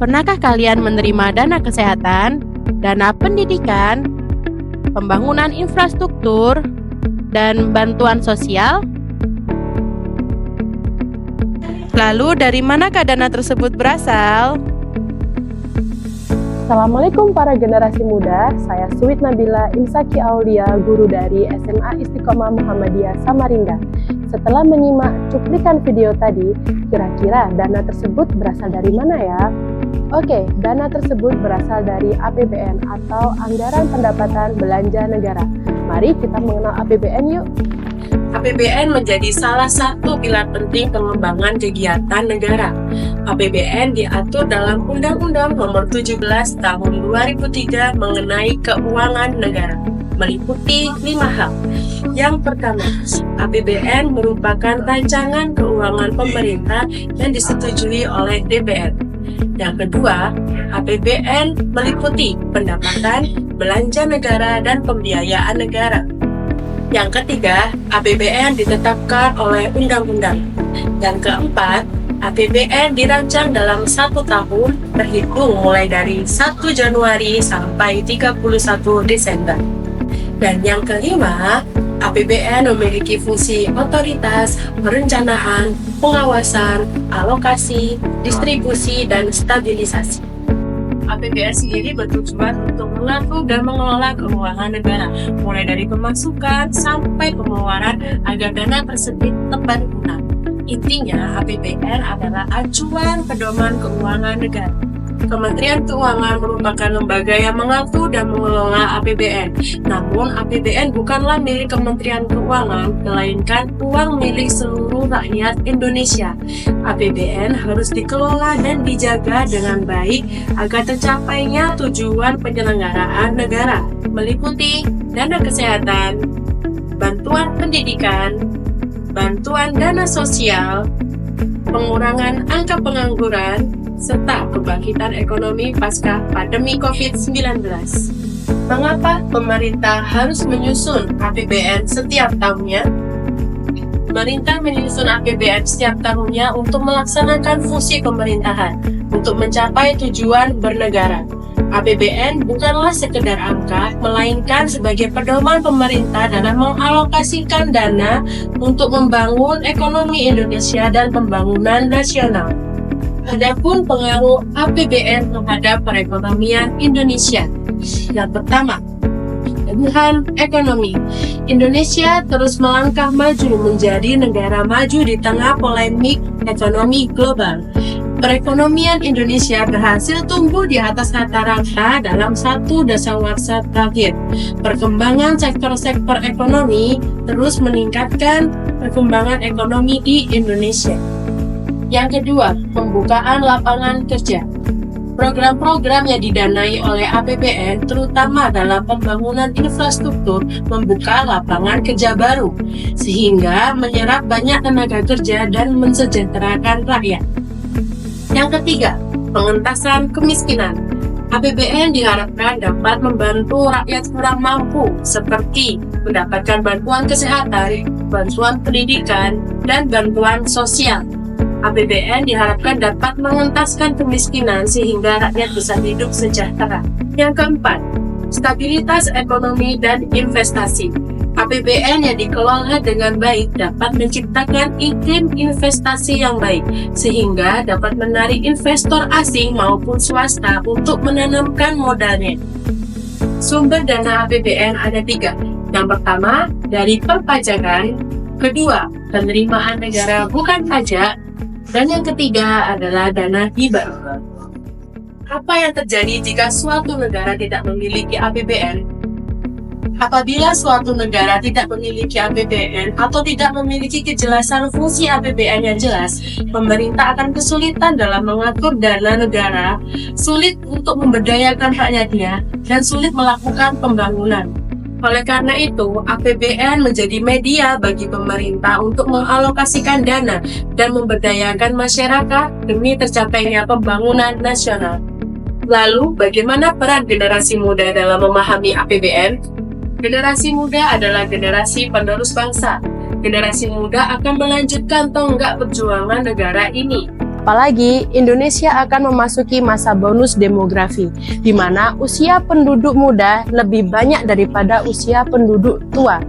Pernahkah kalian menerima dana kesehatan, dana pendidikan, pembangunan infrastruktur, dan bantuan sosial? Lalu dari manakah dana tersebut berasal? Assalamualaikum para generasi muda, saya Suwit Nabila Imsaki Aulia, guru dari SMA Istiqomah Muhammadiyah Samarinda. Setelah menyimak cuplikan video tadi, kira-kira dana tersebut berasal dari mana ya? Oke, dana tersebut berasal dari APBN atau Anggaran Pendapatan Belanja Negara. Mari kita mengenal APBN yuk. APBN menjadi salah satu pilar penting pengembangan kegiatan negara. APBN diatur dalam Undang-Undang Nomor 17 Tahun 2003 mengenai keuangan negara, meliputi 5 hal. Yang pertama, APBN merupakan rancangan keuangan pemerintah yang disetujui oleh DPR. Yang kedua, APBN meliputi pendapatan, belanja negara, dan pembiayaan negara. Yang ketiga, APBN ditetapkan oleh undang-undang. Yang keempat, APBN dirancang dalam 1 tahun terhitung mulai dari 1 Januari sampai 31 Desember. Dan yang kelima, APBN memiliki fungsi otoritas, perencanaan, pengawasan, alokasi, distribusi, dan stabilisasi. APBN sendiri bertujuan untuk mengatur dan mengelola keuangan negara, mulai dari pemasukan sampai pengeluaran agar dana tersebut tepat guna. Intinya, APBN adalah acuan pedoman keuangan negara. Kementerian Keuangan merupakan lembaga yang mengatur dan mengelola APBN. Namun, APBN bukanlah milik Kementerian Keuangan, melainkan uang milik seluruh rakyat Indonesia. APBN harus dikelola dan dijaga dengan baik agar tercapainya tujuan penyelenggaraan negara, meliputi dana kesehatan, bantuan pendidikan, bantuan dana sosial, pengurangan angka pengangguran, serta kebangkitan ekonomi pasca pandemi COVID-19. Mengapa pemerintah harus menyusun APBN setiap tahunnya? Pemerintah menyusun APBN setiap tahunnya untuk melaksanakan fungsi pemerintahan, untuk mencapai tujuan bernegara. APBN bukanlah sekedar angka, melainkan sebagai pedoman pemerintah dalam mengalokasikan dana untuk membangun ekonomi Indonesia dan pembangunan nasional. Adapun pengaruh APBN terhadap perekonomian Indonesia. Yang pertama, pemulihan ekonomi. Indonesia terus melangkah maju menjadi negara maju di tengah polemik ekonomi global. Perekonomian Indonesia berhasil tumbuh di atas rata-rata dalam 1 dasawarsa terakhir. Perkembangan sektor-sektor ekonomi terus meningkatkan perkembangan ekonomi di Indonesia. Yang kedua, pembukaan lapangan kerja. Program-program yang didanai oleh APBN, terutama dalam pembangunan infrastruktur, membuka lapangan kerja baru, sehingga menyerap banyak tenaga kerja dan mensejahterakan rakyat. Yang ketiga, pengentasan kemiskinan. APBN diharapkan dapat membantu rakyat kurang mampu, seperti mendapatkan bantuan kesehatan, bantuan pendidikan, dan bantuan sosial. APBN diharapkan dapat mengentaskan kemiskinan sehingga rakyat bisa hidup sejahtera. Yang keempat, stabilitas ekonomi dan investasi. APBN yang dikelola dengan baik dapat menciptakan iklim investasi yang baik, sehingga dapat menarik investor asing maupun swasta untuk menanamkan modalnya. Sumber dana APBN ada 3. Yang pertama, dari perpajakan. Kedua, penerimaan negara bukan pajak. Dan yang ketiga adalah dana hibah. Apa yang terjadi jika suatu negara tidak memiliki APBN? Apabila suatu negara tidak memiliki APBN atau tidak memiliki kejelasan fungsi APBN yang jelas, pemerintah akan kesulitan dalam mengatur dana negara, sulit untuk memberdayakan rakyatnya, dan sulit melakukan pembangunan. Oleh karena itu, APBN menjadi media bagi pemerintah untuk mengalokasikan dana dan memberdayakan masyarakat demi tercapainya pembangunan nasional. Lalu, bagaimana peran generasi muda dalam memahami APBN? Generasi muda adalah generasi penerus bangsa. Generasi muda akan melanjutkan tonggak perjuangan negara ini. Apalagi Indonesia akan memasuki masa bonus demografi, di mana usia penduduk muda lebih banyak daripada usia penduduk tua.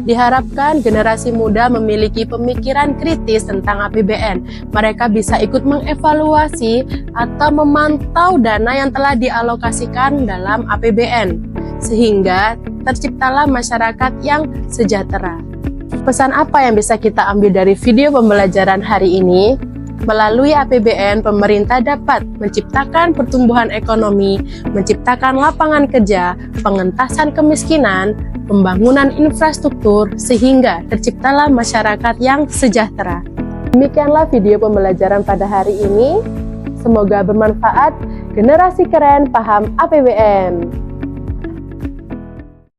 Diharapkan generasi muda memiliki pemikiran kritis tentang APBN. Mereka bisa ikut mengevaluasi atau memantau dana yang telah dialokasikan dalam APBN, sehingga terciptalah masyarakat yang sejahtera. Pesan apa yang bisa kita ambil dari video pembelajaran hari ini? Melalui APBN, pemerintah dapat menciptakan pertumbuhan ekonomi, menciptakan lapangan kerja, pengentasan kemiskinan, pembangunan infrastruktur, sehingga terciptalah masyarakat yang sejahtera. Demikianlah video pembelajaran pada hari ini. Semoga bermanfaat. Generasi keren paham APBN.